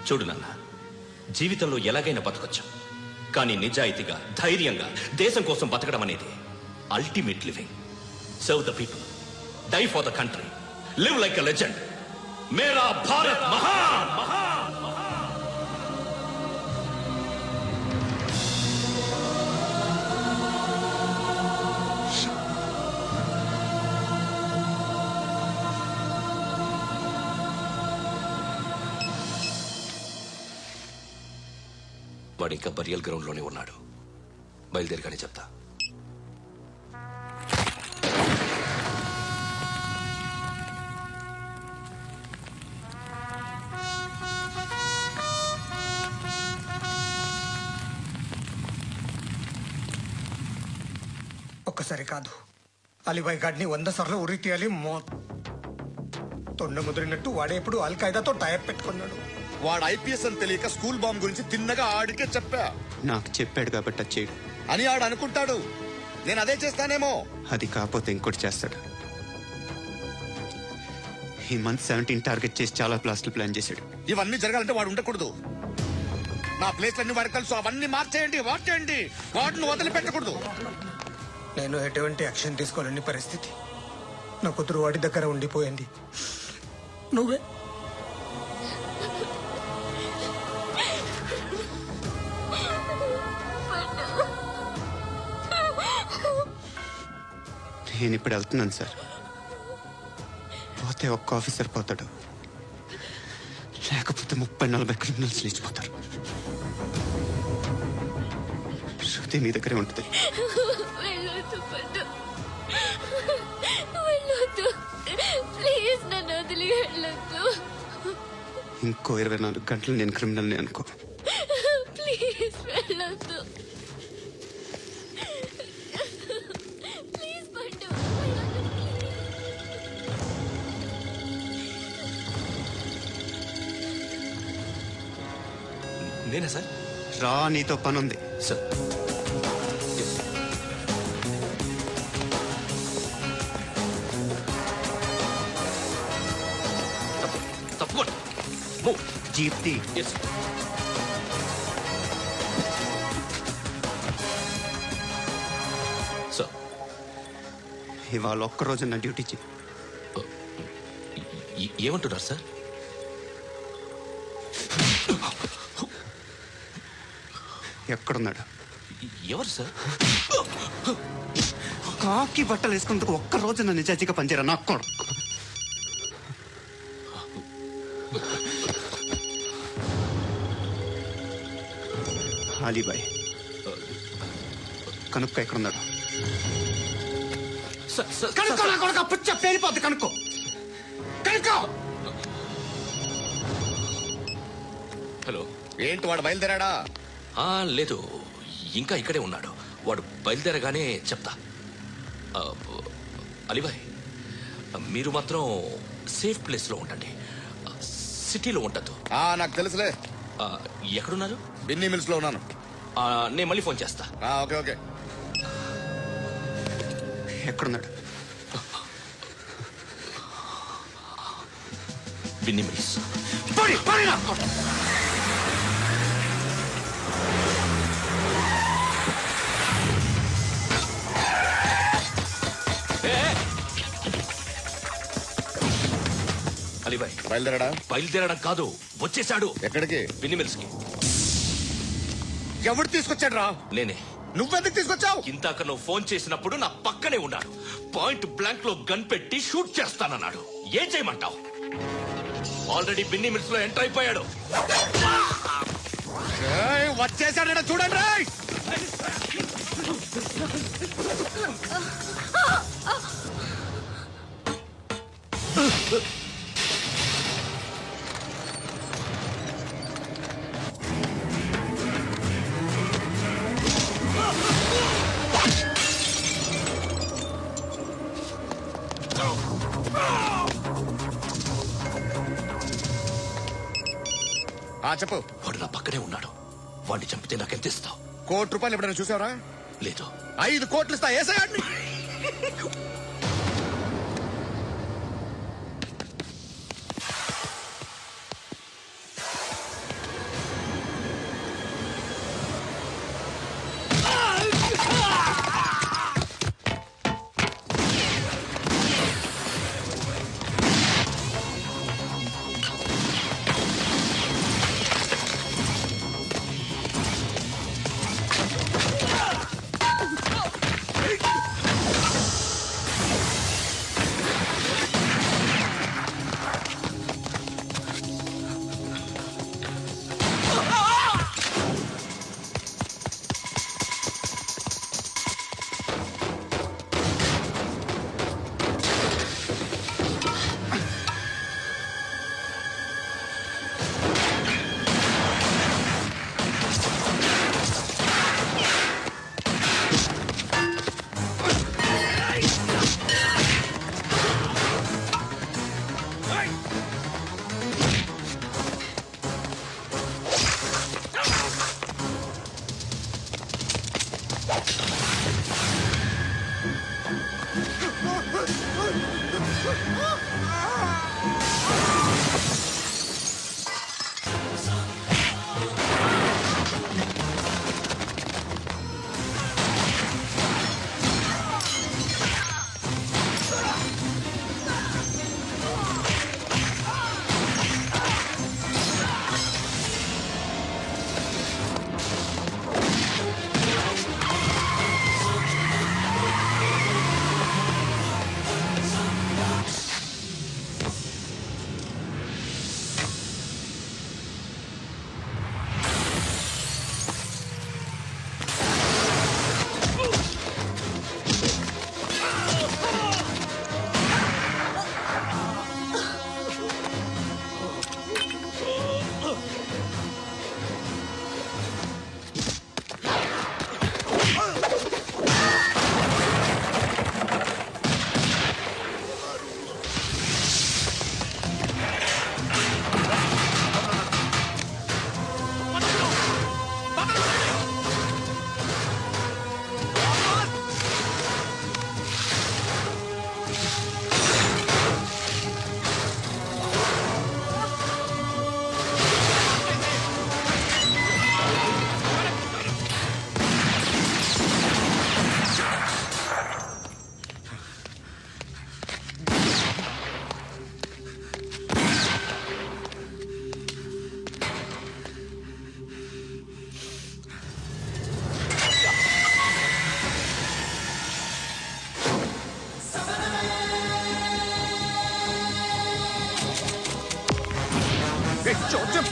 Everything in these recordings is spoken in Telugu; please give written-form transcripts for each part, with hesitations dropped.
చూడు నాన్న, జీవితంలో ఎలాగైనా బతకొచ్చు, కానీ నిజాయితీగా ధైర్యంగా దేశం కోసం బతకడం అనేది ultimate living. Serve the people, die for the country, live like a legend. మేరా భారత్ మహాన్. వాడు ఇంకా బరియల్ గ్రౌండ్ లోనే ఉన్నాడు. బయలుదేరిగానే చెప్తా. ఒక్కసారి కాదు, అలీబాయ్ గాడిని 100 సార్లు ఉరి తీయాలి. తొండ ముదిరినట్టు వాడే ఇప్పుడు అల్ ఖైదాతో టైప్ పెట్టుకున్నాడు. వాడు ఐపీఎస్ అని తెలియక స్కూల్ బాంబ్ గురించి తిన్నగా ఆడికే చెప్పా. నాకు చెప్పాడు కాబట్టి అది చేయడు అని ఆడు అనుకుంటాడు. నేను అదే చేస్తానేమో. అది కాకపోతే ఇంకోటి చేస్తాడు. ఈ మంత్ 17 టార్గెట్ చేసి చాలా ప్లాస్టులు ప్లాన్ చేశాడు. ఇవన్నీ జరగాలంటే వాడు ఉండకూడదు. నా ప్లేస్ అన్ని వాడికి తెలుసు. అవన్నీ మార్చేయండి, వాటేయండి. వాటిని వదిలిపెట్టకూడదు. నేను ఎటువంటి యాక్షన్ తీసుకోలేని పరిస్థితి. నా కూతురు వాడి దగ్గర ఉండిపోయింది. నువ్వే నేను ఇప్పుడు వెళ్తున్నాను సార్. పోతే ఒక్క ఆఫీసర్ పోతాడు, లేకపోతే 30-40 క్రిమినల్స్ లేచిపోతారు. శృతి నీ దగ్గరే ఉంటుంది. ఇంకో 24 గంటలు నేను క్రిమినల్ని అనుకో. ప్లీజ్ వెళ్ళొద్దు. ప్లీజ్ పండు. నేనా సార్? రా, నీతో పని ఉంది. సార్ తప్పకుండా. జీప్తి సార్, ఇవాళ ఒక్కరోజు నా డ్యూటీ చేయి. ఏమంటున్నారు సార్? ఎక్కడున్నాడు? ఎవరు సార్? కాకి బట్టలు వేసుకున్నందుకు ఒక్కరోజు నా నిజాయితీగా పనిచేయరా నాకు కూడా. అలీబాయ్ కనుక్కో, ఎక్కడున్నాడు? కనుక్కో, నా కొడుకు పుచ్చ పేలిపోద్ది. కనుక్కో కనుక్కో. హలో, ఏంటి వాడు బయలుదేరాడా? లేదు, ఇంకా ఇక్కడే ఉన్నాడు. వాడు బయలుదేరగానే చెప్తా. అలీబాయ్, మీరు మాత్రం సేఫ్ ప్లేస్ లో ఉండండి, సిటీలో ఉండద్దు. నాకు తెలుసులే. ఎక్కడున్నారు? బిన్నీ మిల్స్ లో ఉన్నాను. నేను మళ్ళీ ఫోన్ చేస్తా. Okay okay. ఎక్కడున్నాడు? బిన్నీ మిల్స్. అలీబాయ్ బయలుదేరాడా? బయలుదేరడం కాదు, వచ్చేసాడు. ఎక్కడికి? బిన్నీ మిల్స్ కి. ఎవడు తీసుకొచ్చాడు రా? నేనే. నువ్వెందుకు తీసుకొచ్చావు? ఇందాక నువ్వు ఫోన్ చేసినప్పుడు నా పక్కనే ఉన్నాడు. పాయింట్ బ్లాంక్ లో గన్ పెట్టి షూట్ చేస్తానన్నాడు. ఏం చేయమంటావు? ఆల్రెడీ బిన్నీ మిల్స్ లో ఎంటర్ అయిపోయాడు. వచ్చేసాడ చూడండి రాయ్. చెప్పు. వాడు నా పక్కనే ఉన్నాడు. వాడిని చంపితే నాకెంత ఇస్తావు? ₹1 కోటి ఎప్పుడైనా చూసావరా? లేదు. 5 కోట్లు ఇస్తా. ఏసయాడిని. చోద్యం.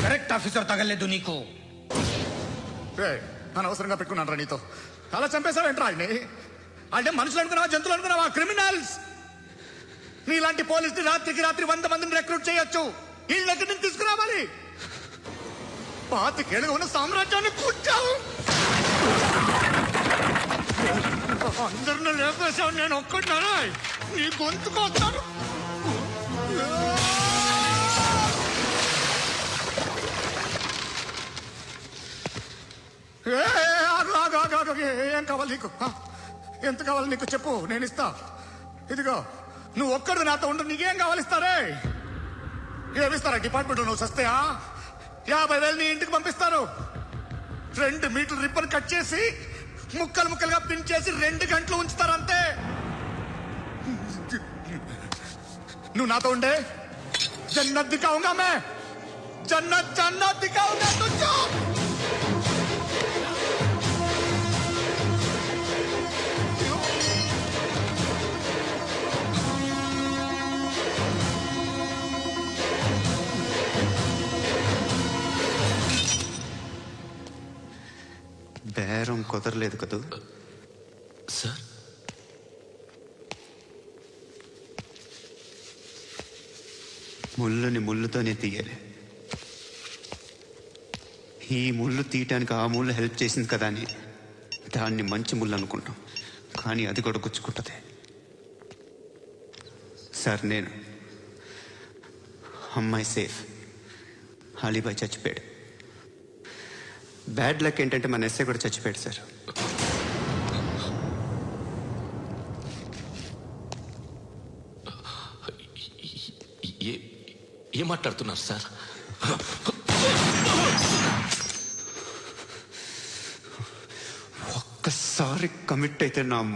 కరెక్ట్ ఆఫీసర్ తగలేదు నీకు. అనవసరంగా పెట్టుకున్నాను రా నీతో. అలా చంపేశావేంట్రా ఆయన్ని? అంటే మనుషులు అనుకున్నావా, జంతువులు అనుకున్నావా? క్రిమినల్స్. నీలాంటి పోలీసుని రాత్రికి రాత్రి 100 మందిని రిక్రూట్ చేయొచ్చు. వీళ్ళ దగ్గర నుంచి తీసుకురావాలి. పాతికేళ్ళగా ఉన్న సామ్రాజ్యాన్ని కూర్చావు. అందరిని లేపేశావు, నేను ఒక్కడినారా? నీ గొంతుకొస్తాను. ఏం కావాలి నీకు? ఎంత కావాలి నీకు చెప్పు, నేను ఇస్తా. ఇదిగో నువ్వు ఒక్కడు నాతో ఉండు. నీకేం కావాలి ఇస్తారే? ఏమిస్తారా డిపార్ట్మెంట్? నువ్వు సస్తేయా 50,000 నీ ఇంటికి పంపిస్తారు. 2 మీటర్ల రిబ్బన్ కట్ చేసి ముక్కలు ముక్కలుగా పిన్ చేసి 2 గంటలు ఉంచుతారు అంతే. నువ్వు నాతో ఉండే జన్నత్ దిఖాऊंगा मैं, జన్నత్ జన్నత్ దిఖాऊंगा तुझको. బేరం కుదరలేదు కదూ. సార్, ముళ్ళుని ముళ్ళుతోనే తీయాలి. ఈ ముళ్ళు తీయటానికి ఆ ముళ్ళు హెల్ప్ చేసింది కదా అని దాన్ని మంచి ముళ్ళు అనుకుంటాం, కానీ అది కూడా గుచ్చుకుంటుంది. సార్, నేను అమ్మాయి సేఫ్, అలీబాయ్ చచ్చిపోయాడు. బ్యాడ్ లక్ ఏంటంటే మన ఎస్ఐ కూడా చచ్చిపోయాడు సార్. ఏం మాట్లాడుతున్నారు సార్? ఒక్కసారి కమిట్ అయితే నా